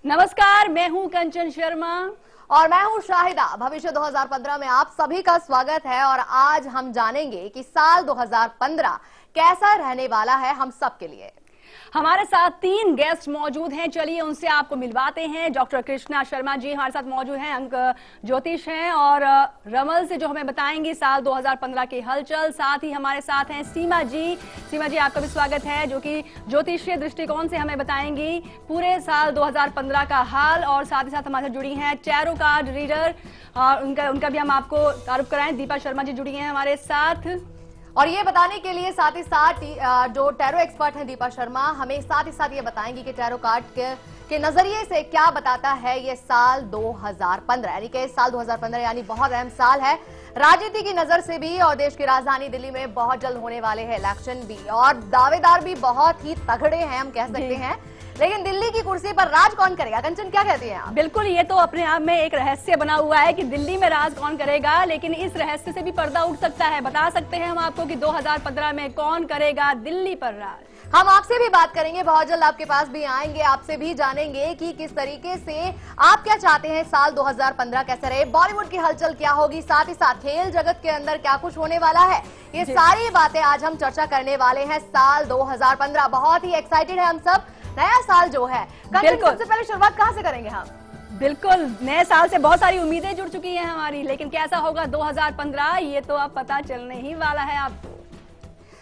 नमस्कार, मैं हूं कंचन शर्मा और मैं हूं शाहिदा। भविष्य 2015 में आप सभी का स्वागत है और आज हम जानेंगे कि साल 2015 कैसा रहने वाला है हम सब के लिए। हमारे साथ 3 गेस्ट मौजूद हैं, चलिए उनसे आपको मिलवाते हैं। डॉक्टर कृष्णा शर्मा जी हमारे साथ मौजूद हैं, अंक ज्योतिष हैं और रमल से जो हमें बताएंगे साल 2015 की हलचल। साथ ही हमारे साथ हैं सीमा जी। सीमा जी, आपका भी स्वागत है, जो कि ज्योतिषीय दृष्टिकोण से हमें बताएंगी पूरे साल 2015 का हाल। और साथ ही साथ हमारे साथ जुड़ी हैं टैरो कार्ड रीडर, उनका भी हम आपको तारुफ कराएं। दीपा शर्मा जी जुड़ी हैं हमारे साथ। और ये बताने के लिए साथ ही साथ जो टैरो एक्सपर्ट हैं दीपा शर्मा, हमें साथ ही साथ ये बताएंगी कि टैरो कार्ड के नजरिए से क्या बताता है ये साल 2015, यानी कि साल 2015 यानी बहुत अहम साल है राजनीति की नजर से भी। और देश की राजधानी दिल्ली में बहुत जल्द होने वाले हैं इलेक्शन भी और दावेदार भी बहुत ही तगड़े हैं, हम कह सकते हैं। लेकिन दिल्ली की कुर्सी पर राज कौन करेगा? कंचन, क्या कहती हैं आप? बिल्कुल, ये तो अपने आप में एक रहस्य बना हुआ है कि दिल्ली में राज कौन करेगा, लेकिन इस रहस्य से भी पर्दा उठ सकता है। बता सकते हैं हम आपको कि 2015 में कौन करेगा दिल्ली पर राज। हम आपसे भी बात करेंगे, बहुत जल्द आपके पास भी आएंगे, आपसे भी जानेंगे कि किस तरीके से आप क्या चाहते हैं साल 2015 कैसे रहे, बॉलीवुड की हलचल क्या होगी, साथ ही साथ खेल जगत के अंदर क्या कुछ होने वाला है। ये सारी बातें आज हम चर्चा करने वाले हैं। साल 2015 बहुत ही एक्साइटेड है हम सब, नया साल जो है। सबसे पहले शुरुआत कहां से करेंगे हम? बिल्कुल, नए साल से बहुत सारी उम्मीदें जुड़ चुकी हैं हमारी, लेकिन कैसा होगा 2015 ये तो अब पता चलने ही वाला है आपको।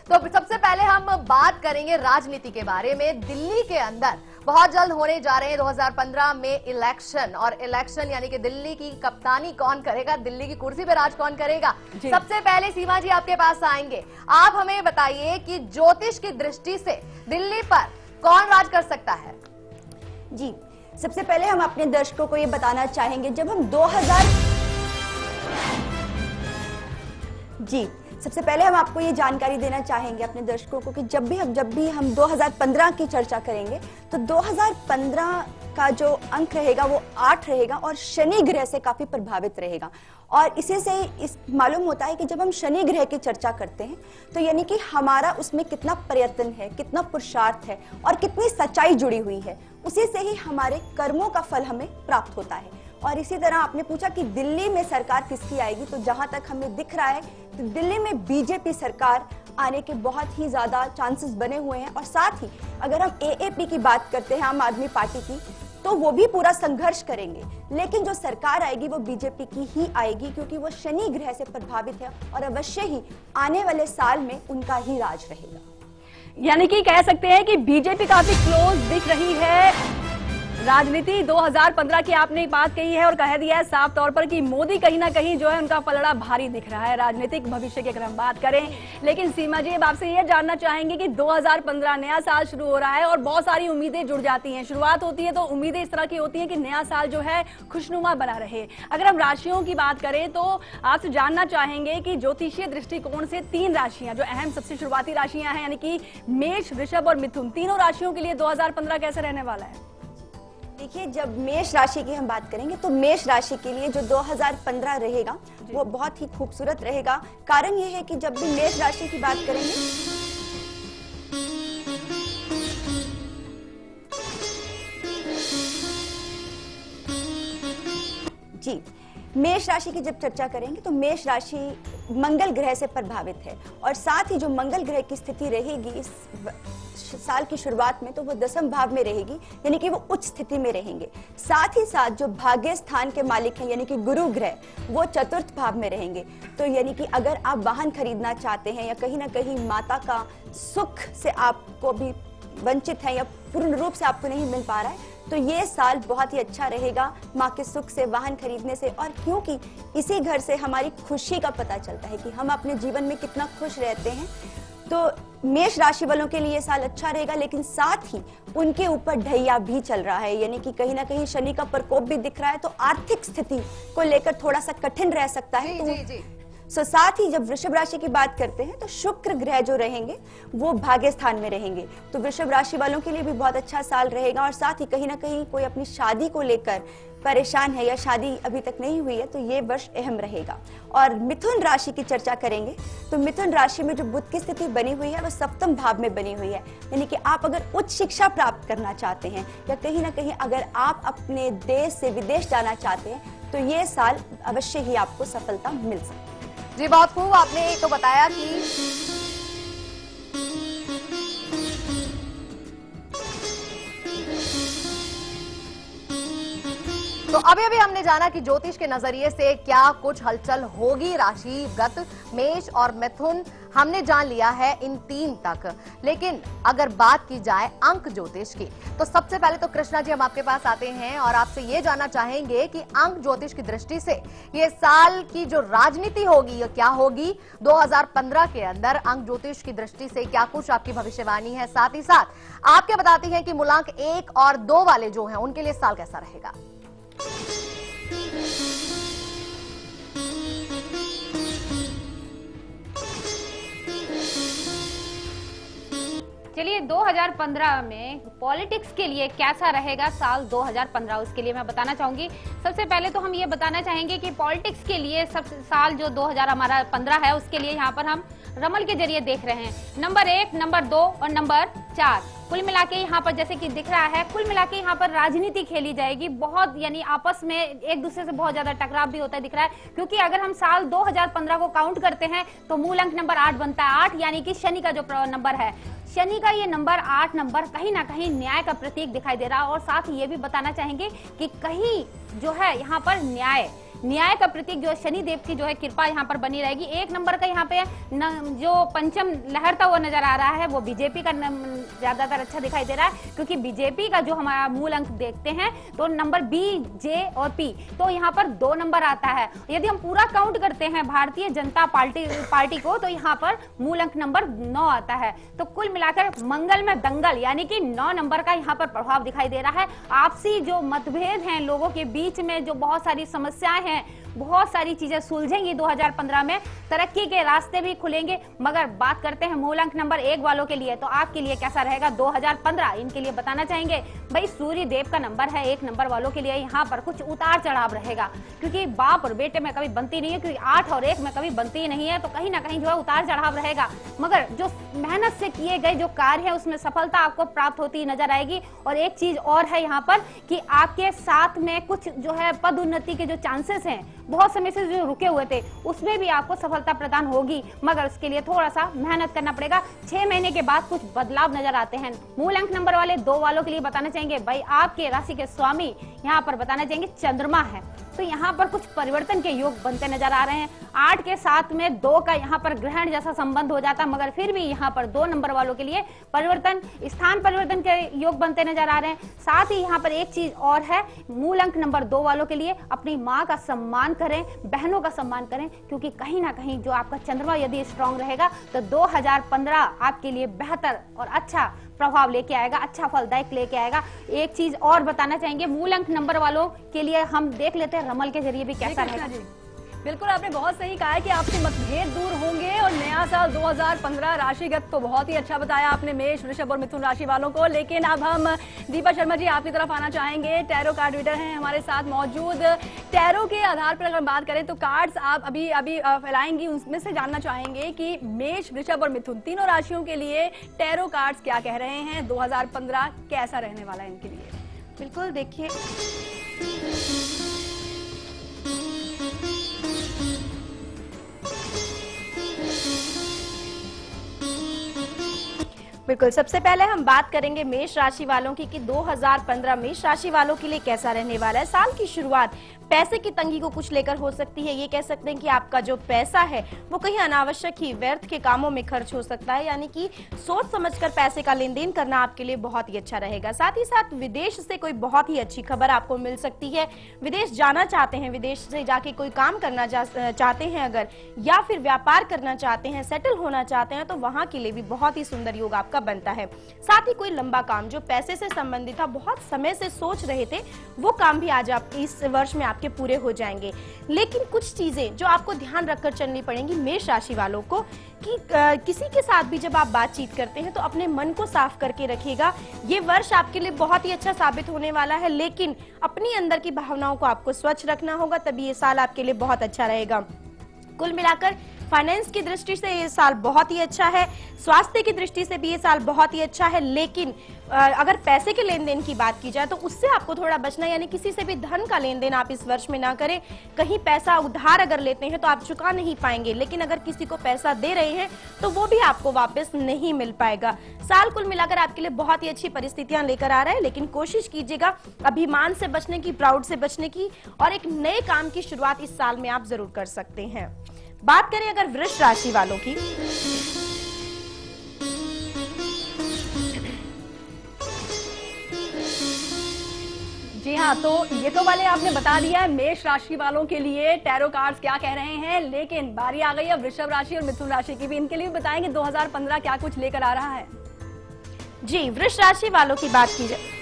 तो सबसे पहले हम बात करेंगे राजनीति के बारे में। दिल्ली के अंदर बहुत जल्द होने जा रहे हैं 2015 में इलेक्शन, और इलेक्शन यानी कि दिल्ली की कप्तानी कौन करेगा, दिल्ली की कुर्सी पे राज कौन करेगा। सबसे पहले सीमा जी आपके पास आएंगे, आप हमें बताइए कि ज्योतिष की दृष्टि से दिल्ली पर कौन राज कर सकता है? जी, सबसे पहले हम अपने दर्शकों को ये बताना चाहेंगे, जब हम सबसे पहले हम आपको ये जानकारी देना चाहेंगे अपने दर्शकों को कि जब भी हम 2015 की चर्चा करेंगे तो 2015 का जो अंक रहेगा वो 8 रहेगा और शनि ग्रह से काफी प्रभावित रहेगा। और इसी से इस मालूम होता है कि जब हम शनि ग्रह की चर्चा करते हैं तो यानी कि हमारा उसमें कितना प्रयत्न है, कितना पुरुषार्थ है और कितनी सच्चाई जुड़ी हुई है, उसी से ही हमारे कर्मों का फल हमें प्राप्त होता है। और इसी तरह आपने पूछा कि दिल्ली में सरकार किसकी आएगी, तो जहां तक हमें दिख रहा है तो दिल्ली में बीजेपी सरकार आने के बहुत ही ज्यादा चांसेस बने हुए हैं। और साथ ही अगर हम एएपी की बात करते हैं, आम आदमी पार्टी की, तो वो भी पूरा संघर्ष करेंगे, लेकिन जो सरकार आएगी वो बीजेपी की ही आएगी, क्योंकि वो शनि ग्रह से प्रभावित है और अवश्य ही आने वाले साल में उनका ही राज रहेगा। यानी कि कह सकते हैं कि बीजेपी काफी क्लोज दिख रही है। राजनीति 2015 की आपने एक बात कही है और कह दिया है साफ तौर पर कि मोदी कहीं ना कहीं जो है उनका पलड़ा भारी दिख रहा है राजनीतिक भविष्य की अगर हम बात करें। लेकिन सीमा जी, अब आपसे ये जानना चाहेंगे कि 2015 नया साल शुरू हो रहा है और बहुत सारी उम्मीदें जुड़ जाती हैं। शुरुआत होती है तो उम्मीदें इस तरह की होती है कि नया साल जो है खुशनुमा बना रहे। अगर हम राशियों की बात करें तो आपसे जानना चाहेंगे कि ज्योतिषीय दृष्टिकोण से 3 राशियां जो अहम सबसे शुरुआती राशियां हैं, यानी कि मेष, वृषभ और मिथुन, तीनों राशियों के लिए 2015 कैसे रहने वाला है? देखिए, जब मेष राशि की हम बात करेंगे तो मेष राशि के लिए जो 2015 रहेगा वो बहुत ही खूबसूरत रहेगा। कारण ये है कि जब भी मेष राशि की बात करेंगे जी, मेष राशि की जब चर्चा करेंगे तो मेष राशि मंगल ग्रह से प्रभावित है और साथ ही जो मंगल ग्रह की स्थिति रहेगी इस साल की शुरुआत में तो वो 10वें भाव में रहेगी, यानी कि वो उच्च स्थिति में रहेंगे। साथ ही साथ जो भाग्य स्थान के मालिक हैं यानी कि गुरु ग्रह, वो 4th भाव में रहेंगे। तो यानी कि अगर आप वाहन खरीदना चाहते हैं या कहीं ना कहीं माता का सुख से आपको भी वंचित है या पूर्ण रूप से आपको नहीं मिल पा रहा है, तो ये साल बहुत ही अच्छा रहेगा माँ के सुख से, वाहन खरीदने से। और क्योंकि इसी घर से हमारी खुशी का पता चलता है कि हम अपने जीवन में कितना खुश रहते हैं, तो मेष राशि वालों के लिए ये साल अच्छा रहेगा। लेकिन साथ ही उनके ऊपर ढैया भी चल रहा है, यानी कि कहीं ना कहीं शनि का प्रकोप भी दिख रहा है, तो आर्थिक स्थिति को लेकर थोड़ा सा कठिन रह सकता है। साथ ही जब वृषभ राशि की बात करते हैं तो शुक्र ग्रह जो रहेंगे वो भाग्य स्थान में रहेंगे, तो वृषभ राशि वालों के लिए भी बहुत अच्छा साल रहेगा। और साथ ही कहीं ना कहीं कोई अपनी शादी को लेकर परेशान है या शादी अभी तक नहीं हुई है तो ये वर्ष अहम रहेगा। और मिथुन राशि की चर्चा करेंगे तो मिथुन राशि में जो बुध की स्थिति बनी हुई है वो सप्तम भाव में बनी हुई है, यानी कि आप अगर उच्च शिक्षा प्राप्त करना चाहते हैं या कहीं ना कहीं अगर आप अपने देश से विदेश जाना चाहते हैं तो ये साल अवश्य ही आपको सफलता मिल सकती है। जी बहुत खूब, आपने तो बताया कि तो अभी हमने जाना कि ज्योतिष के नजरिए से क्या कुछ हलचल होगी राशिगत मेष और मिथुन, हमने जान लिया है इन 3 तक। लेकिन अगर बात की जाए अंक ज्योतिष की तो सबसे पहले तो कृष्णा जी हम आपके पास आते हैं और आपसे ये जानना चाहेंगे कि अंक ज्योतिष की दृष्टि से ये साल की जो राजनीति होगी ये क्या होगी 2015 के अंदर, अंक ज्योतिष की दृष्टि से क्या कुछ आपकी भविष्यवाणी है, साथ ही साथ आप क्या बताती हैं कि मूलांक 1 और 2 वाले जो हैं उनके लिए साल कैसा रहेगा। चलिए 2015 में पॉलिटिक्स के लिए कैसा रहेगा साल 2015, उसके लिए मैं बताना चाहूंगी। सबसे पहले तो हम ये बताना चाहेंगे कि पॉलिटिक्स के लिए सब साल जो 2015 है उसके लिए यहाँ पर हम रमल के जरिए देख रहे हैं। नंबर 1, नंबर 2 और नंबर 4 कुल मिला के यहाँ पर जैसे कि दिख रहा है, कुल मिला के यहाँ पर राजनीति खेली जाएगी बहुत, यानी आपस में एक दूसरे से बहुत ज्यादा टकराव भी होता दिख रहा है। क्योंकि अगर हम साल 2015 को काउंट करते हैं तो मूल अंक नंबर 8 बनता है। 8 यानी कि शनि का जो नंबर है, शनि का ये नंबर 8 नंबर कहीं ना कहीं न्याय का प्रतीक दिखाई दे रहा है। और साथ ही ये भी बताना चाहेंगे कि कहीं जो है यहाँ पर न्याय का प्रतीक जो शनि देव की जो है कृपा यहाँ पर बनी रहेगी। 1 नंबर का यहाँ पे जो पंचम लहरता हुआ नजर आ रहा है वो बीजेपी का ज्यादातर अच्छा दिखाई दे रहा है, क्योंकि बीजेपी का जो हमारा मूल अंक देखते हैं तो नंबर बी, जे और पी, तो यहाँ पर 2 नंबर आता है। यदि हम पूरा काउंट करते हैं भारतीय जनता पार्टी को तो यहाँ पर मूल अंक नंबर 9 आता है। तो कुल मिलाकर मंगल में दंगल यानी कि 9 नंबर का यहाँ पर प्रभाव दिखाई दे रहा है। आपसी जो मतभेद हैं लोगों के बीच में, जो बहुत सारी समस्याएं हैं, बहुत सारी चीजें सुलझेंगी 2015 में, तरक्की के रास्ते भी खुलेंगे। मगर बात करते हैं मूल अंक नंबर 1 वालों के लिए, तो आपके लिए कैसा रहेगा 2015, इनके लिए बताना चाहेंगे भाई सूर्य देव का नंबर है 1 नंबर वालों के लिए यहाँ पर कुछ उतार चढ़ाव रहेगा, क्योंकि बाप और बेटे में कभी बनती नहीं है, क्योंकि 8 और 1 में कभी बनती ही नहीं है, तो कहीं ना कहीं जो है उतार चढ़ाव रहेगा। मगर जो मेहनत से किए गए जो कार्य है उसमें सफलता आपको प्राप्त होती नजर आएगी। और एक चीज और है यहाँ पर कि आपके साथ में कुछ जो है पद उन्नति के जो चांसेस हैं, बहुत समय से जो रुके हुए थे उसमें भी आपको सफलता प्रदान होगी, मगर उसके लिए थोड़ा सा मेहनत करना पड़ेगा। 6 महीने के बाद कुछ बदलाव नजर आते हैं। मूल अंक नंबर वाले 2 वालों के लिए बताना चाहेंगे भाई आपके राशि के स्वामी यहाँ पर बताना चाहेंगे चंद्रमा है, तो यहाँ पर कुछ परिवर्तन के योग बनते नजर आ रहे हैं। 8 के साथ में 2 का यहाँ पर ग्रहण जैसा संबंध हो जाता, मगर फिर भी यहाँ पर 2 नंबर वालों के लिए परिवर्तन, स्थान परिवर्तन के योग बनते नजर आ रहे हैं। साथ ही यहाँ पर एक चीज और है, मूल अंक नंबर 2 वालों के लिए अपनी माँ का सम्मान करें, बहनों का सम्मान करें, क्योंकि कहीं ना कहीं जो आपका चंद्रमा यदि स्ट्रांग रहेगा तो 2015 आपके लिए बेहतर और अच्छा प्रभाव लेके आएगा, अच्छा फलदायक लेके आएगा। एक चीज और बताना चाहेंगे मूल अंक नंबर वालों के लिए, हम देख लेते हैं रमल के जरिए भी कैसा रहेगा। बिल्कुल आपने बहुत सही कहा है कि आपसे मतभेद दूर होंगे और नया साल 2015 राशिगत तो बहुत ही अच्छा बताया आपने मेष, वृषभ और मिथुन राशि वालों को। लेकिन अब हम दीपा शर्मा जी आपकी तरफ आना चाहेंगे। टैरो कार्ड रीडर हैं हमारे साथ मौजूद। टैरो के आधार पर अगर बात करें तो कार्ड्स आप अभी फैलाएंगी, उसमें से जानना चाहेंगे कि मेष, वृषभ और मिथुन तीनों राशियों के लिए टैरो कार्ड्स क्या कह रहे हैं, 2015 कैसा रहने वाला है इनके लिए। बिल्कुल देखिए, बिल्कुल सबसे पहले हम बात करेंगे मेष राशि वालों की कि 2015 मेष राशि वालों के लिए कैसा रहने वाला है। साल की शुरुआत पैसे की तंगी को कुछ लेकर हो सकती है। ये कह सकते हैं कि आपका जो पैसा है वो कहीं अनावश्यक ही व्यर्थ के कामों में खर्च हो सकता है, यानी कि सोच समझकर पैसे का लेन देन करना आपके लिए बहुत ही अच्छा रहेगा। साथ ही साथ विदेश से कोई बहुत ही अच्छी खबर आपको मिल सकती है। विदेश जाना चाहते हैं, विदेश से जाके कोई काम करना चाहते हैं अगर, या फिर व्यापार करना चाहते हैं, सेटल होना चाहते हैं, तो वहां के लिए भी बहुत ही सुंदर योग आपका बनता है। साथ ही कोई लंबा काम जो पैसे से संबंधित था, बहुत समय से सोच रहे थे, वो काम भी आज आप इस वर्ष में आपके पूरे हो जाएंगे। लेकिन कुछ चीजें जो आपको ध्यान रखकर चलनी पड़ेंगी मेष राशि वालों को कि किसी के साथ भी जब आप बातचीत करते हैं तो अपने मन को साफ करके रखिएगा। ये वर्ष आपके लिए बहुत ही अच्छा साबित होने वाला है, लेकिन अपनी अंदर की भावनाओं को आपको स्वच्छ रखना होगा, तभी ये साल आपके लिए बहुत अच्छा रहेगा। कुल मिलाकर फाइनेंस की दृष्टि से ये साल बहुत ही अच्छा है, स्वास्थ्य की दृष्टि से भी ये साल बहुत ही अच्छा है, लेकिन अगर पैसे के लेन देन की बात की जाए तो उससे आपको थोड़ा बचना, यानी किसी से भी धन का लेन देन आप इस वर्ष में ना करें। कहीं पैसा उधार अगर लेते हैं तो आप चुका नहीं पाएंगे, लेकिन अगर किसी को पैसा दे रहे हैं तो वो भी आपको वापस नहीं मिल पाएगा। साल कुल मिलाकर आपके लिए बहुत ही अच्छी परिस्थितियां लेकर आ रहा है, लेकिन कोशिश कीजिएगा अभिमान से बचने की, प्राउड से बचने की, और एक नए काम की शुरुआत इस साल में आप जरूर कर सकते हैं। बात करें अगर वृष राशि वालों की, जी हाँ, तो ये तो वाले आपने बता दिया है मेष राशि वालों के लिए टैरो कार्ड्स क्या कह रहे हैं, लेकिन बारी आ गई है वृषभ राशि और मिथुन राशि की भी। इनके लिए भी बताएंगे 2015 क्या कुछ लेकर आ रहा है। जी, वृष राशि वालों की बात की जाए,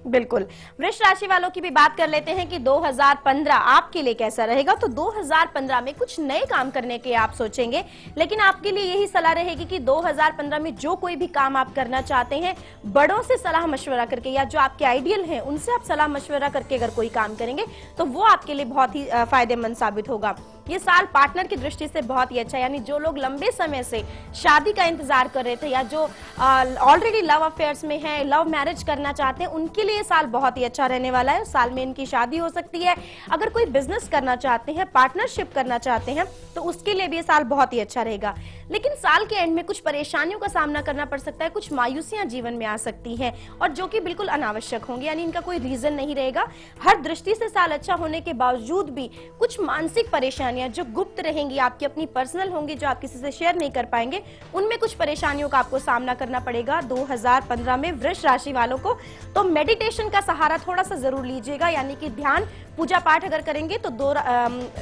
बिल्कुल वृष राशि वालों की भी बात कर लेते हैं कि 2015 आपके लिए कैसा रहेगा। तो 2015 में कुछ नए काम करने के आप सोचेंगे, लेकिन आपके लिए यही सलाह रहेगी कि 2015 में जो कोई भी काम आप करना चाहते हैं, बड़ों से सलाह मशवरा करके या जो आपके आइडियल हैं उनसे आप सलाह मशवरा करके अगर कोई काम करेंगे तो वो आपके लिए बहुत ही फायदेमंद साबित होगा। ये साल पार्टनर की दृष्टि से बहुत ही अच्छा है, यानी जो लोग लंबे समय से शादी का इंतजार कर रहे थे या जो ऑलरेडी लव अफेयर्स में हैं, लव मैरिज करना चाहते हैं, उनके लिए साल बहुत ही अच्छा रहने वाला है। साल में इनकी शादी हो सकती है। अगर कोई बिजनेस करना चाहते हैं, पार्टनरशिप करना चाहते हैं, तो उसके लिए भी ये साल बहुत ही अच्छा रहेगा। लेकिन साल के एंड में कुछ परेशानियों का सामना करना पड़ सकता है, कुछ मायूसियां जीवन में आ सकती हैं और जो कि बिल्कुल अनावश्यक होंगी, यानी इनका कोई रीजन नहीं रहेगा। हर दृष्टि से साल अच्छा होने के बावजूद भी कुछ मानसिक परेशानियां जो गुप्त रहेंगी, आपकी अपनी पर्सनल होंगी, जो आप किसी से शेयर नहीं कर पाएंगे, उनमें कुछ परेशानियों का आपको सामना करना पड़ेगा 2015 में वृष राशि वालों को। तो मेडिटेशन का सहारा थोड़ा सा जरूर लीजिएगा, यानी कि ध्यान पूजा पाठ अगर करेंगे तो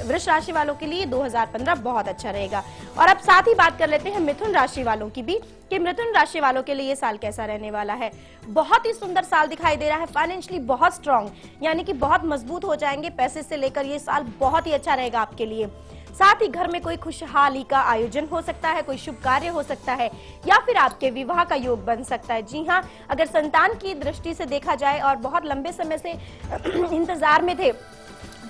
वृष राशि वालों के लिए 2015 बहुत अच्छा रहेगा। और अब साथ ही बात कर लेते हैं मिथुन राशि वालों की भी कि मिथुन राशि वालों के लिए ये साल कैसा रहने वाला है। बहुत ही सुंदर साल दिखाई दे रहा है, फाइनेंशियली बहुत स्ट्रांग, यानी कि बहुत मजबूत हो जाएंगे पैसे से लेकर। ये साल बहुत ही अच्छा रहेगा आपके लिए। साथ ही घर में कोई खुशहाली का आयोजन हो सकता है, कोई शुभ कार्य हो सकता है, या फिर आपके विवाह का योग बन सकता है। जी हाँ, अगर संतान की दृष्टि से देखा जाए और बहुत लंबे समय से इंतजार में थे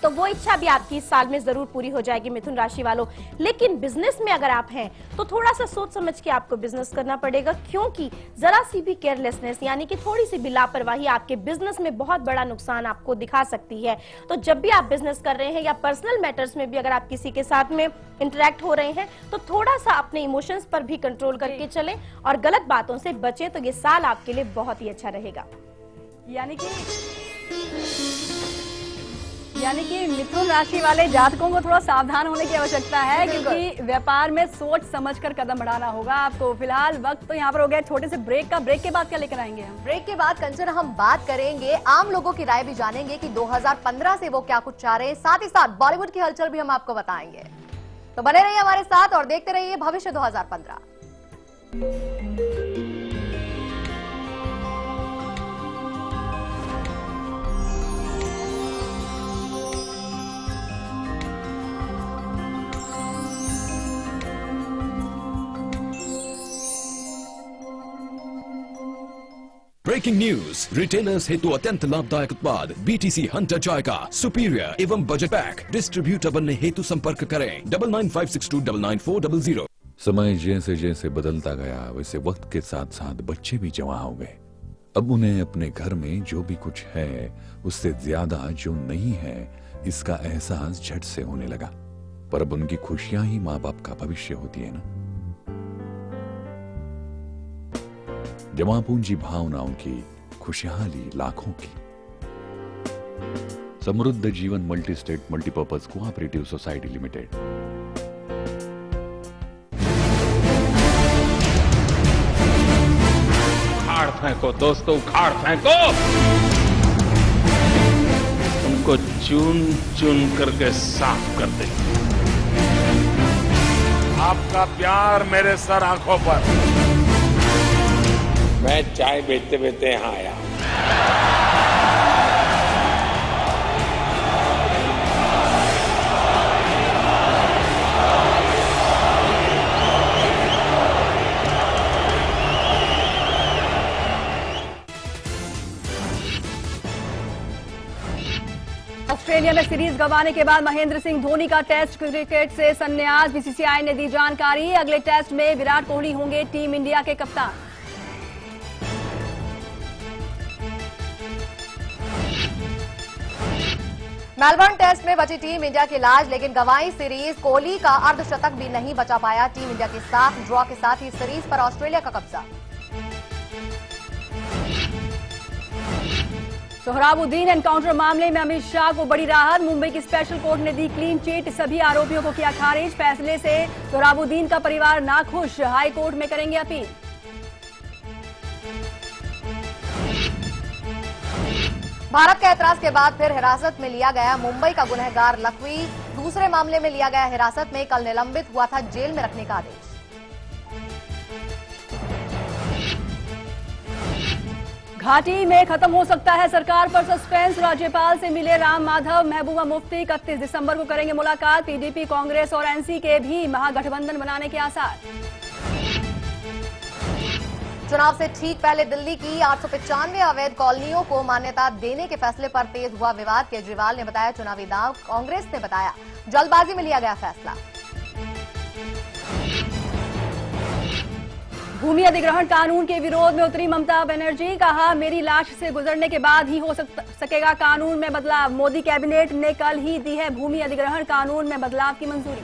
तो वो इच्छा भी आपकी इस साल में जरूर पूरी हो जाएगी मिथुन राशि वालों। लेकिन बिजनेस में अगर आप हैं तो थोड़ा सा सोच समझ के आपको बिजनेस करना पड़ेगा, क्योंकि जरा सी भी केयरलेसनेस यानी कि थोड़ी सी भी लापरवाही आपके बिजनेस में बहुत बड़ा नुकसान आपको दिखा सकती है। तो जब भी आप बिजनेस कर रहे हैं या पर्सनल मैटर्स में भी अगर आप किसी के साथ में इंटरेक्ट हो रहे हैं तो थोड़ा सा अपने इमोशंस पर भी कंट्रोल करके चलें और गलत बातों से बचें, तो ये साल आपके लिए बहुत ही अच्छा रहेगा। यानी कि मिथुन राशि वाले जातकों को थोड़ा सावधान होने की आवश्यकता है, क्योंकि व्यापार में सोच समझकर कदम बढ़ाना होगा आपको। फिलहाल वक्त तो यहाँ पर हो गया छोटे से ब्रेक का। ब्रेक के बाद क्या लेकर आएंगे हम? ब्रेक के बाद कंचन हम बात करेंगे, आम लोगों की राय भी जानेंगे कि 2015 से वो क्या कुछ चाह रहे हैं। साथ ही साथ बॉलीवुड की हलचल भी हम आपको बताएंगे। तो बने रहिए हमारे साथ और देखते रहिए भविष्य 2015। ब्रेकिंग न्यूज, रिटेलर्स हेतु अत्यंत लाभदायक उत्पाद BTC हंटर जॉय का सुपीरियर एवं बजट पैक डिस्ट्रीब्यूटर बनने हेतु संपर्क करें 9956299400। समय जैसे जैसे बदलता गया वैसे वक्त के साथ साथ बच्चे भी जवां हो गए। अब उन्हें अपने घर में जो भी कुछ है उससे ज्यादा जो नहीं है इसका एहसास झट से होने लगा। पर अब उनकी खुशियां ही माँ बाप का भविष्य होती है ना। जमा पूंजी भावनाओं की, खुशहाली लाखों की। समृद्ध जीवन multi state multipurpose cooperative society limited. उखाड़ फेंको दोस्तों, उखाड़ फेंको, उनको चुन चुन करके साफ कर दे। आपका प्यार मेरे सर आंखों पर। मैं चाय बेचते बेचते यहाँ आया। ऑस्ट्रेलिया में सीरीज गंवाने के बाद महेंद्र सिंह धोनी का टेस्ट क्रिकेट से संन्यास। बीसीसीआई ने दी जानकारी, अगले टेस्ट में विराट कोहली होंगे टीम इंडिया के कप्तान। मेलबर्न टेस्ट में बची टीम इंडिया की लाज, लेकिन गंवाई सीरीज। कोहली का अर्धशतक भी नहीं बचा पाया टीम इंडिया के साथ। ड्रॉ के साथ ही सीरीज पर ऑस्ट्रेलिया का कब्जा। सोहराबुद्दीन एनकाउंटर मामले में अमित शाह को बड़ी राहत। मुंबई की स्पेशल कोर्ट ने दी क्लीन चिट, सभी आरोपियों को किया खारिज। फैसले से सोहराबुद्दीन का परिवार नाखुश, हाई कोर्ट में करेंगे अपील। भारत के ऐतराज के बाद फिर हिरासत में लिया गया मुंबई का गुनहगार लखवी। दूसरे मामले में लिया गया हिरासत में, कल निलंबित हुआ था जेल में रखने का आदेश। घाटी में खत्म हो सकता है सरकार पर सस्पेंस। राज्यपाल से मिले राम माधव। महबूबा मुफ्ती 31 दिसंबर को करेंगे मुलाकात। पीडीपी, कांग्रेस और एनसी के भी महागठबंधन बनाने के आसार। चुनाव से ठीक पहले दिल्ली की 895 अवैध कॉलोनियों को मान्यता देने के फैसले पर तेज हुआ विवाद। केजरीवाल ने बताया चुनावी दांव, कांग्रेस ने बताया जल्दबाजी में लिया गया फैसला। भूमि अधिग्रहण कानून के विरोध में उतरी ममता बनर्जी। कहा मेरी लाश से गुजरने के बाद ही हो सकेगा कानून में बदलाव। मोदी कैबिनेट ने कल ही दी है भूमि अधिग्रहण कानून में बदलाव की मंजूरी।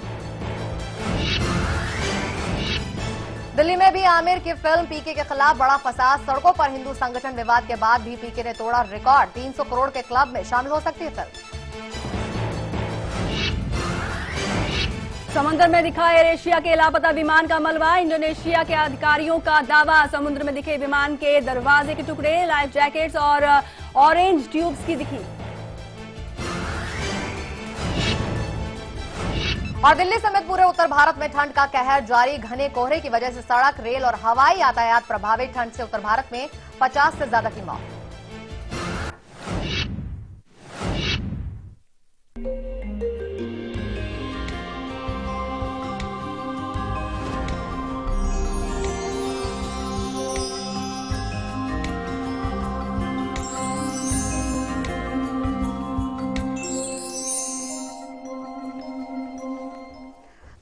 दिल्ली में भी आमिर की फिल्म पीके के खिलाफ बड़ा फसाद। सड़कों पर हिंदू संगठन विवाद के बाद भी पीके ने तोड़ा रिकॉर्ड। 300 करोड़ के क्लब में शामिल हो सकती है फिल्म। समुद्र में दिखा एयर एशिया के लापता विमान का मलबा। इंडोनेशिया के अधिकारियों का दावा, समुद्र में दिखे विमान के दरवाजे के टुकड़े। लाइफ जैकेट्स और ऑरेंज ट्यूब्स की दिखी। और दिल्ली समेत पूरे उत्तर भारत में ठंड का कहर जारी। घने कोहरे की वजह से सड़क, रेल और हवाई यातायात प्रभावित। ठंड से उत्तर भारत में 50 से ज्यादा की मौत।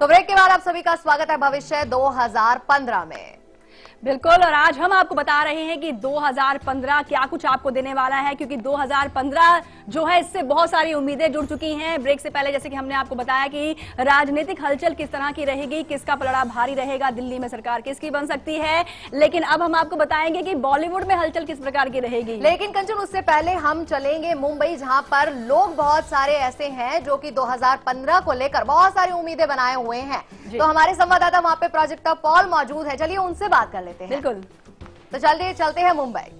तो ब्रेक के बाद आप सभी का स्वागत है भविष्य 2015 में। बिल्कुल, और आज हम आपको बता रहे हैं कि 2015 क्या कुछ आपको देने वाला है, क्योंकि 2015 जो है इससे बहुत सारी उम्मीदें जुड़ चुकी हैं। ब्रेक से पहले जैसे कि हमने आपको बताया कि राजनीतिक हलचल किस तरह की रहेगी, किसका पलड़ा भारी रहेगा, दिल्ली में सरकार किसकी बन सकती है। लेकिन अब हम आपको बताएंगे कि बॉलीवुड में हलचल किस प्रकार की रहेगी। लेकिन कंचन, उससे पहले हम चलेंगे मुंबई, जहां पर लोग बहुत सारे ऐसे हैं जो कि 2015 को लेकर बहुत सारी उम्मीदें बनाए हुए हैं। तो हमारे संवाददाता वहां पे प्रोजेक्टर पॉल मौजूद है, चलिए उनसे बात कर लेते हैं। बिल्कुल, तो चलते हैं मुंबई।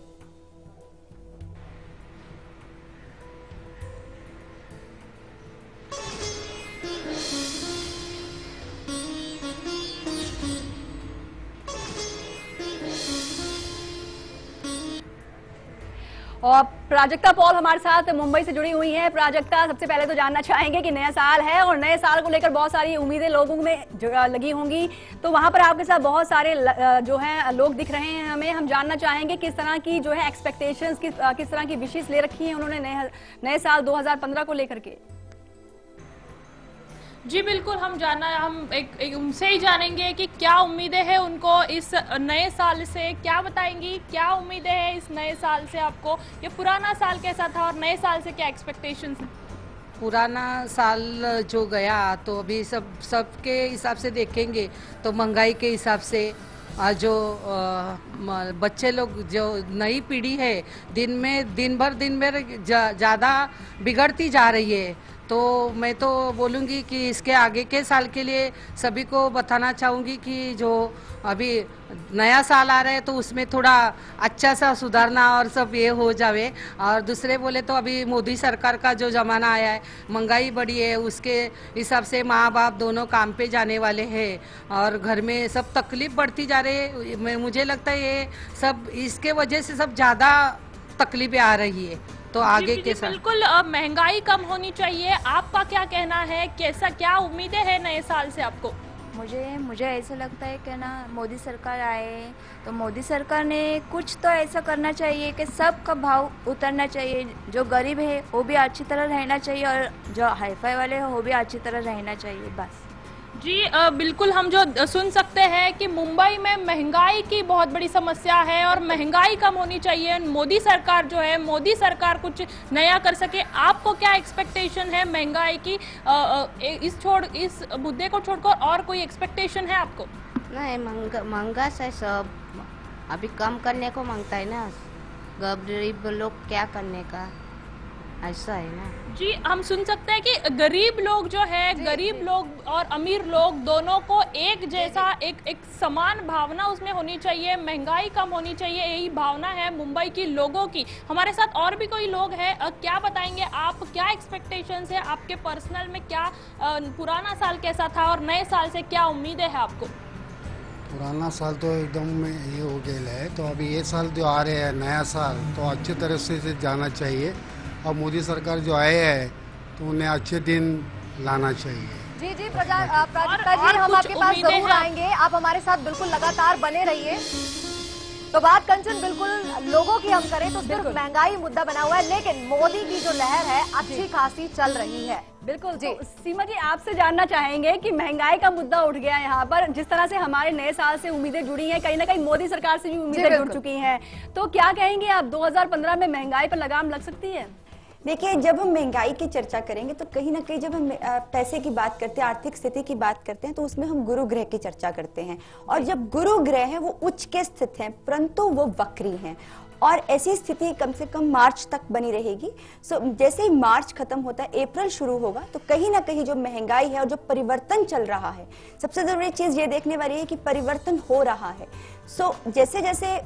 और प्राजक्ता पॉल हमारे साथ मुंबई से जुड़ी हुई हैं। प्राजक्ता, सबसे पहले तो जानना चाहेंगे कि नया साल है और नए साल को लेकर बहुत सारी उम्मीदें लोगों में लगी होंगी, तो वहां पर आपके साथ बहुत सारे जो हैं लोग दिख रहे हैं। हमें हम जानना चाहेंगे किस तरह की जो है एक्सपेक्टेशंस, किस तरह की विशेष ले रखी है उन्होंने नए साल 2015 को लेकर के। जी बिल्कुल, हम एक उनसे ही जानेंगे कि क्या उम्मीदें हैं उनको इस नए साल से। क्या बताएंगी, क्या उम्मीदें हैं इस नए साल से आपको? ये पुराना साल कैसा था और नए साल से क्या एक्सपेक्टेशंस? पुराना साल जो गया तो अभी सबके हिसाब से देखेंगे तो महंगाई के हिसाब से जो बच्चे लोग, जो नई पीढ़ी है दिन भर ज़्यादा बिगड़ती जा रही है। तो मैं तो बोलूँगी कि इसके आगे के साल के लिए सभी को बताना चाहूँगी कि जो अभी नया साल आ रहा है तो उसमें थोड़ा अच्छा सा सुधारना और सब ये हो जावे। और दूसरे बोले तो अभी मोदी सरकार का जो ज़माना आया है, महंगाई बढ़ी है, उसके हिसाब से माँ बाप दोनों काम पे जाने वाले हैं और घर में सब तकलीफ बढ़ती जा रही है। मुझे लगता है ये सब इसके वजह से सब ज़्यादा तकलीफें आ रही है। तो आगे के साल बिल्कुल महंगाई कम होनी चाहिए। आपका क्या कहना है, कैसा क्या उम्मीदें हैं नए साल से आपको? मुझे ऐसा लगता है कि ना मोदी सरकार आए तो मोदी सरकार ने कुछ तो ऐसा करना चाहिए कि सबका भाव उतरना चाहिए। जो गरीब है वो भी अच्छी तरह रहना चाहिए और जो हाईफाई वाले हैं वो भी अच्छी तरह रहना चाहिए। बस जी बिल्कुल, हम जो सुन सकते हैं कि मुंबई में महंगाई की बहुत बड़ी समस्या है और महंगाई कम होनी चाहिए। मोदी सरकार जो है, मोदी सरकार कुछ नया कर सके। आपको क्या एक्सपेक्टेशन है महंगाई की? इस मुद्दे को छोड़कर और कोई एक्सपेक्टेशन है आपको? नहीं, महंगा से सब अभी कम करने को मांगता है ना, गरीब लोग क्या करने का, ऐसा है ना। जी, हम सुन सकते हैं कि गरीब लोग जो है, गरीब लोग और अमीर लोग दोनों को एक जैसा एक समान भावना उसमें होनी चाहिए। महंगाई कम होनी चाहिए, यही भावना है मुंबई की लोगों की। हमारे साथ और भी कोई लोग हैं, क्या बताएंगे आप? क्या एक्सपेक्टेशंस है आपके पर्सनल में? क्या पुराना साल कैसा था और नए साल से क्या उम्मीदें हैं आपको? पुराना साल तो एकदम ये हो गया है, तो अभी ये साल जो आ रहे हैं नया साल, तो अच्छी तरह से जाना चाहिए। और मोदी सरकार जो आए हैं तो उन्हें अच्छे दिन लाना चाहिए। जी जी प्राजक्ता जी, हम आपके पास जरूर आएंगे। आप हमारे साथ बिल्कुल लगातार बने रहिए। तो बात कंचन बिल्कुल लोगों की हम करें तो सिर्फ महंगाई मुद्दा बना हुआ है, लेकिन मोदी की जो लहर है अच्छी खासी चल रही है। बिल्कुल जी। तो सीमा जी, आपसे जानना चाहेंगे कि महंगाई का मुद्दा उठ गया है यहाँ पर, जिस तरह से हमारे नए साल से उम्मीदें जुड़ी हैं, कहीं ना कहीं मोदी सरकार से भी उम्मीदें जुड़ चुकी हैं, तो क्या कहेंगे आप, 2015 में महंगाई पर लगाम लग सकती है? देखिए, जब हम महंगाई की चर्चा करेंगे तो कहीं ना कहीं जब हम पैसे की बात करते हैं, आर्थिक स्थिति की बात करते हैं, तो उसमें हम गुरु ग्रह की चर्चा करते हैं। और जब गुरु ग्रह है वो उच्च के स्थित हैं, परंतु वो वक्री हैं और ऐसी स्थिति कम से कम मार्च तक बनी रहेगी। जैसे ही मार्च खत्म होता है, अप्रैल शुरू होगा, तो कहीं ना कहीं जो महंगाई है और जो परिवर्तन चल रहा है, सबसे जरूरी चीज ये देखने वाली है कि परिवर्तन हो रहा है। जैसे जैसे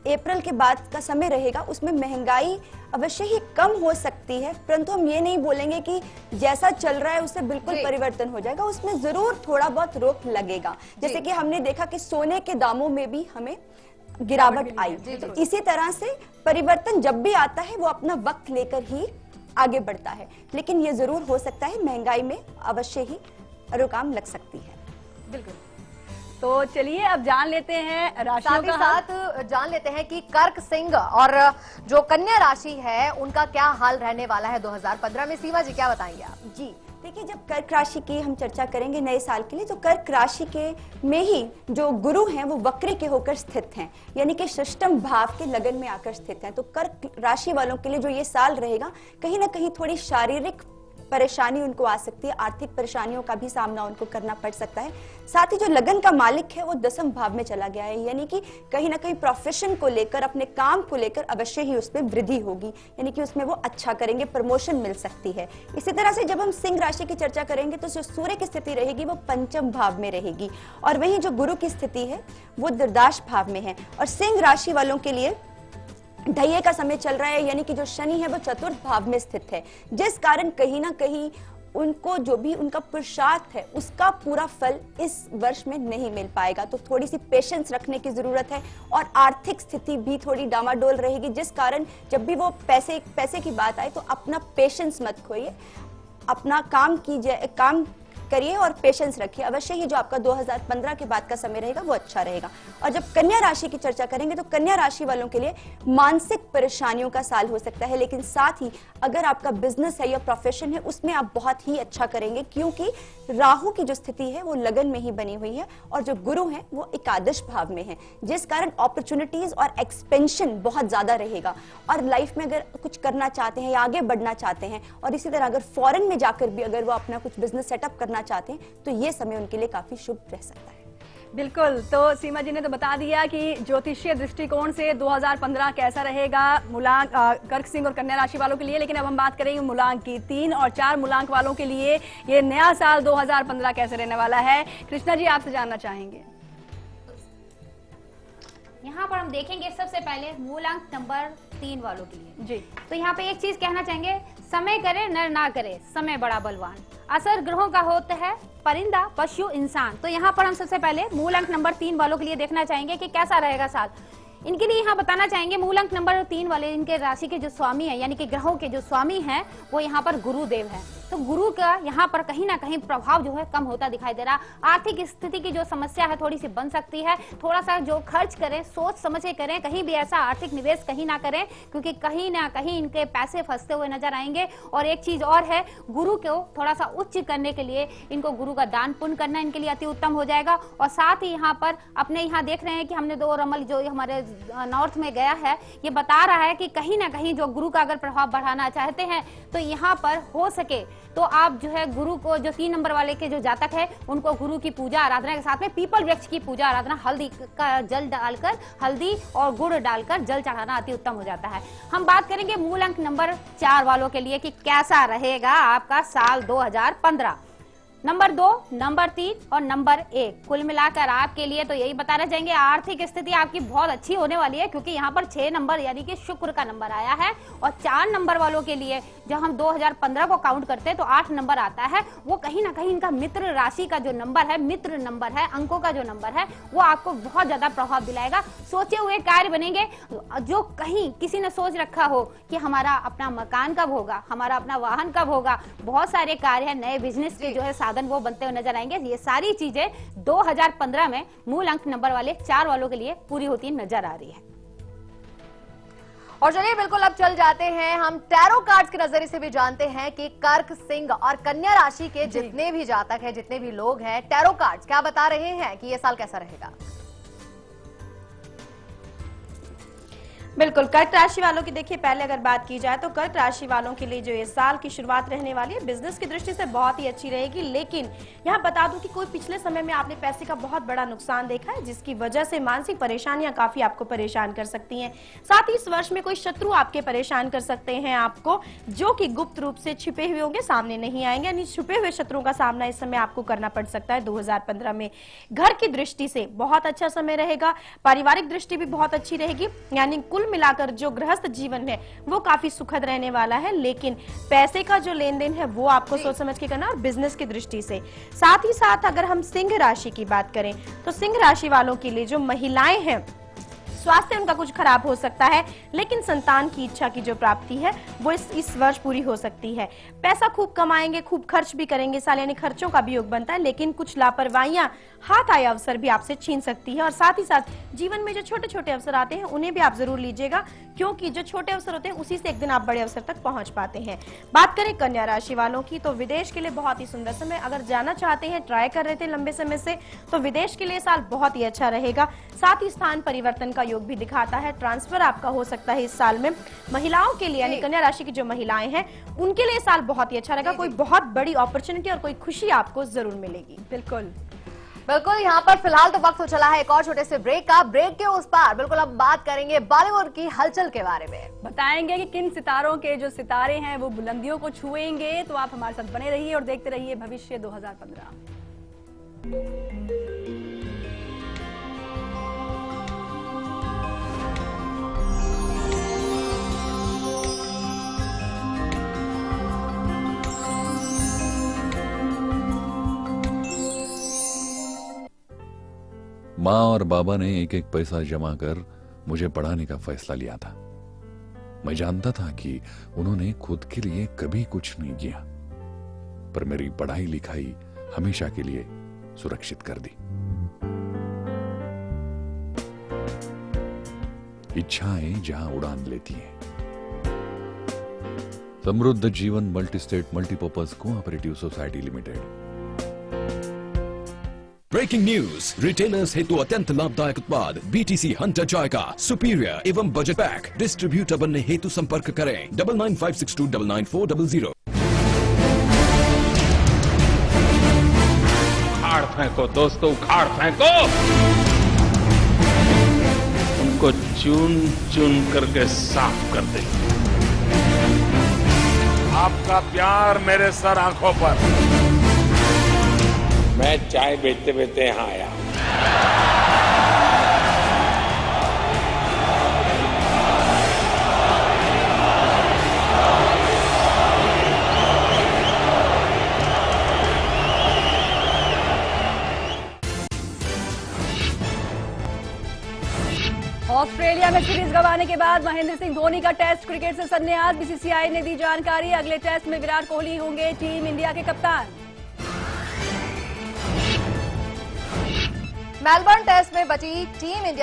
अप्रैल के बाद का समय रहेगा उसमें महंगाई अवश्य ही कम हो सकती है, परंतु हम ये नहीं बोलेंगे कि जैसा चल रहा है उससे बिल्कुल परिवर्तन हो जाएगा। उसमें जरूर थोड़ा बहुत रोक लगेगा। जैसे कि हमने देखा कि सोने के दामों में भी हमें गिरावट आई, तो इसी तरह से परिवर्तन जब भी आता है वो अपना वक्त लेकर ही आगे बढ़ता है। लेकिन ये जरूर हो सकता है महंगाई में अवश्य ही रुकाम लग सकती है। बिल्कुल। तो चलिए अब जान लेते हैं राशियों का, साथ जान लेते हैं कि कर्क सिंह और जो कन्या राशि है उनका क्या हाल रहने वाला है 2015 में। सीमा जी, क्या बताएंगे आप? जी देखिए, जब कर्क राशि की हम चर्चा करेंगे नए साल के लिए, तो कर्क राशि के में ही जो गुरु हैं वो वक्री के होकर स्थित हैं, यानी कि षष्टम भाव के लगन में आकर स्थित हैं। तो कर्क राशि वालों के लिए जो ये साल रहेगा, कहीं ना कहीं थोड़ी शारीरिक परेशानी उनको आ सकती है, आर्थिक परेशानियों का भी सामना उनको करना पड़ सकता है। साथ ही जो लगन का मालिक है वो दसम भाव में चला गया है, यानी कि कहीं ना कहीं प्रोफेशन को लेकर, अपने काम को लेकर अवश्य ही उसमें वृद्धि होगी, यानी कि उसमें वो अच्छा करेंगे, प्रमोशन मिल सकती है। इसी तरह से जब हम सिंह राशि की चर्चा करेंगे तो जो सूर्य की स्थिति रहेगी वो पंचम भाव में रहेगी, और वहीं जो गुरु की स्थिति है वो दुर्दाश भाव में है। और सिंह राशि वालों के लिए ढैये का समय चल रहा है, यानी कि जो शनि है वो चतुर्थ भाव में स्थित है, जिस कारण कहीं ना कहीं उनको जो भी उनका पुरुषार्थ है उसका पूरा फल इस वर्ष में नहीं मिल पाएगा। तो थोड़ी सी पेशेंस रखने की जरूरत है और आर्थिक स्थिति भी थोड़ी डामाडोल रहेगी, जिस कारण जब भी वो पैसे की बात आए तो अपना पेशेंस मत खोइए, अपना काम कीजिए, काम करिए और पेशेंस रखिए। अवश्य ही जो आपका 2015 के बाद का समय रहेगा वो अच्छा रहेगा। और जब कन्या राशि की चर्चा करेंगे तो कन्या राशि वालों के लिए मानसिक परेशानियों का साल हो सकता है, लेकिन साथ ही अगर आपका बिजनेस है या प्रोफेशन है उसमें आप बहुत ही अच्छा करेंगे, क्योंकि राहु की जो स्थिति है वो लगन में ही बनी हुई है और जो गुरु है वो एकादश भाव में है, जिस कारण अपॉर्चुनिटीज और एक्सपेंशन बहुत ज्यादा रहेगा। और लाइफ में अगर कुछ करना चाहते हैं या आगे बढ़ना चाहते हैं, और इसी तरह अगर फॉरेन में जाकर भी अगर वो अपना कुछ बिजनेस सेटअप करना चाहते हैं, तो ये समय उनके लिए काफी शुभ रह सकता है। बिल्कुल, तो सीमा जी ने तो बता दिया कि ज्योतिषीय दृष्टिकोण से 2015 कैसा रहेगा मूलांक कर्क सिंह और कन्या राशि वालों के लिए। लेकिन अब हम बात करेंगे मूलांक की। 3 और 4 मूलांक वालों के लिए ये नया साल 2015 कैसे रहने वाला है, कृष्णा जी आपसे जानना चाहेंगे। यहाँ पर हम देखेंगे सबसे पहले मूलांक नंबर 3 वालों के लिए जी। तो यहाँ पे एक चीज कहना चाहेंगे, समय करे नर ना करे, समय बड़ा बलवान। असर ग्रहों का होता है परिंदा पशु इंसान। तो यहाँ पर हम सबसे पहले मूलांक नंबर 3 वालों के लिए देखना चाहेंगे कि कैसा रहेगा साल। इनके लिए यहाँ बताना चाहेंगे मूलांक नंबर 3 वाले, इनके राशि के जो स्वामी है यानी कि ग्रहों के जो स्वामी हैं वो यहाँ पर गुरुदेव है। तो गुरु का यहाँ पर कहीं ना कहीं प्रभाव जो है कम होता दिखाई दे रहा। आर्थिक स्थिति की जो समस्या है थोड़ी सी बन सकती है। थोड़ा सा जो खर्च करें सोच समझ के करें, कहीं भी ऐसा आर्थिक निवेश कहीं ना करें क्योंकि कहीं ना कहीं इनके पैसे फंसते हुए नजर आएंगे। और एक चीज और है, गुरु को थोड़ा सा उच्च करने के लिए इनको गुरु का दान पुण्य करना इनके लिए अति उत्तम हो जाएगा। और साथ ही यहाँ पर अपने यहाँ देख रहे हैं कि हमने 2 रमल जो हमारे नॉर्थ में गया है, ये बता रहा है कि कहीं ना कहीं जो गुरु का अगर प्रभाव बढ़ाना चाहते हैं तो यहाँ पर हो सके तो आप जो है गुरु को, जो 3 नंबर वाले के जो जातक है उनको गुरु की पूजा आराधना के साथ में पीपल वृक्ष की पूजा आराधना, हल्दी का जल डालकर, हल्दी और गुड़ डालकर जल चढ़ाना अति उत्तम हो जाता है। हम बात करेंगे मूल अंक नंबर 4 वालों के लिए कि कैसा रहेगा आपका साल 2015। नंबर 2, नंबर 3 और नंबर 1 कुल मिलाकर आपके लिए तो यही बताना चाहेंगे, आर्थिक स्थिति आपकी बहुत अच्छी होने वाली है क्योंकि यहाँ पर 6 नंबर यानी कि शुक्र का नंबर आया है। और 4 नंबर वालों के लिए जब हम 2015 को काउंट करते हैं तो 8 नंबर आता है। वो कहीं ना कहीं इनका मित्र राशि का जो नंबर है, मित्र नंबर है, अंकों का जो नंबर है वो आपको बहुत ज्यादा प्रभाव दिलाएगा। सोचे हुए कार्य बनेंगे। जो कहीं किसी ने सोच रखा हो कि हमारा अपना मकान कब होगा, हमारा अपना वाहन कब होगा, बहुत सारे कार्य है, नए बिजनेस के जो है साधन वो बनते हुए नजर आएंगे। ये सारी चीजें 2015 में मूल अंक नंबर वाले 4 वालों के लिए पूरी होती नजर आ रही है। और चलिए बिल्कुल अब चल जाते हैं, हम टैरो कार्ड्स के नजरिए से भी जानते हैं कि कर्क सिंह और कन्या राशि के जितने भी जातक हैं, जितने भी लोग हैं, टैरो कार्ड्स क्या बता रहे हैं कि ये साल कैसा रहेगा। बिल्कुल, कर्क राशि वालों की देखिए पहले अगर बात की जाए तो कर्क राशि वालों के लिए जो ये साल की शुरुआत रहने वाली है बिजनेस की दृष्टि से बहुत ही अच्छी रहेगी। लेकिन यहाँ बता दूं कि कोई पिछले समय में आपने पैसे का बहुत बड़ा नुकसान देखा है जिसकी वजह से मानसिक परेशानियां काफी आपको परेशान कर सकती हैं। साथ ही इस वर्ष में कोई शत्रु आपके परेशान कर सकते हैं आपको, जो कि गुप्त रूप से छिपे हुए होंगे, सामने नहीं आएंगे, यानी छुपे हुए शत्रुओं का सामना इस समय आपको करना पड़ सकता है 2015 में। घर की दृष्टि से बहुत अच्छा समय रहेगा, पारिवारिक दृष्टि भी बहुत अच्छी रहेगी, यानी कुल मिलाकर जो गृहस्थ जीवन है वो काफी सुखद रहने वाला है। लेकिन पैसे का जो लेन देन है वो आपको सोच समझ के करना, और बिजनेस की दृष्टि से। साथ ही साथ अगर हम सिंह राशि की बात करें तो सिंह राशि वालों के लिए जो महिलाएं हैं स्वास्थ्य उनका कुछ खराब हो सकता है, लेकिन संतान की इच्छा की जो प्राप्ति है वो इस वर्ष पूरी हो सकती है। पैसा खूब कमाएंगे, खूब खर्च भी करेंगे साल, यानी खर्चों का भी योग बनता है। लेकिन कुछ लापरवाहियां, हाथ आए अवसर भी आपसे छीन सकती है। और साथ ही साथ जीवन में जो छोटे छोटे अवसर आते हैं उन्हें भी आप जरूर लीजिएगा, क्योंकि जो छोटे अवसर होते हैं उसी से एक दिन आप बड़े अवसर तक पहुंच पाते हैं। बात करें कन्या राशि वालों की तो विदेश के लिए बहुत ही सुंदर समय, अगर जाना चाहते हैं, ट्राई कर रहे थे लंबे समय से, तो विदेश के लिए साल बहुत ही अच्छा रहेगा। साथ ही स्थान परिवर्तन का योग भी दिखाता है, ट्रांसफर आपका हो सकता है इस साल में। महिलाओं के लिए यानी कन्या राशि की जो महिलाएं हैं उनके लिए साल बहुत ही अच्छा रहेगा, कोई बहुत बड़ी अपॉर्चुनिटी और कोई खुशी आपको जरूर मिलेगी। बिल्कुल बिल्कुल, यहाँ पर फिलहाल तो वक्त हो चला है एक और छोटे से ब्रेक का। ब्रेक के उस पार बिल्कुल अब बात करेंगे बॉलीवुड की हलचल के बारे में, बताएंगे कि किन सितारों के जो सितारे हैं वो बुलंदियों को छुएंगे। तो आप हमारे साथ बने रहिए और देखते रहिए भविष्य 2015। माँ और बाबा ने एक एक पैसा जमा कर मुझे पढ़ाने का फैसला लिया था। मैं जानता था कि उन्होंने खुद के लिए कभी कुछ नहीं किया, पर मेरी पढ़ाई लिखाई हमेशा के लिए सुरक्षित कर दी। इच्छाएं जहां उड़ान लेती हैं। समृद्ध जीवन multi state multipurpose cooperative society limited. Breaking news, retailers हेतु अत्यंत लाभदायक उत्पाद BTC हंटर जॉय का सुपीरियर एवं बजट पैक डिस्ट्रीब्यूटर बनने हेतु संपर्क करें 9956299400। उखाड़ फेंको दोस्तों, उखाड़ फेंको, उनको चुन चुन करके साफ कर दे। आपका प्यार मेरे सर आंखों पर। मैं चाय बेचते बेचते यहां आया। ऑस्ट्रेलिया में सीरीज गंवाने के बाद महेंद्र सिंह धोनी का टेस्ट क्रिकेट से संन्यास। बीसीसीआई ने दी जानकारी, अगले टेस्ट में विराट कोहली होंगे टीम इंडिया के कप्तान। मेलबर्न टेस्ट में बची टीम इंडिया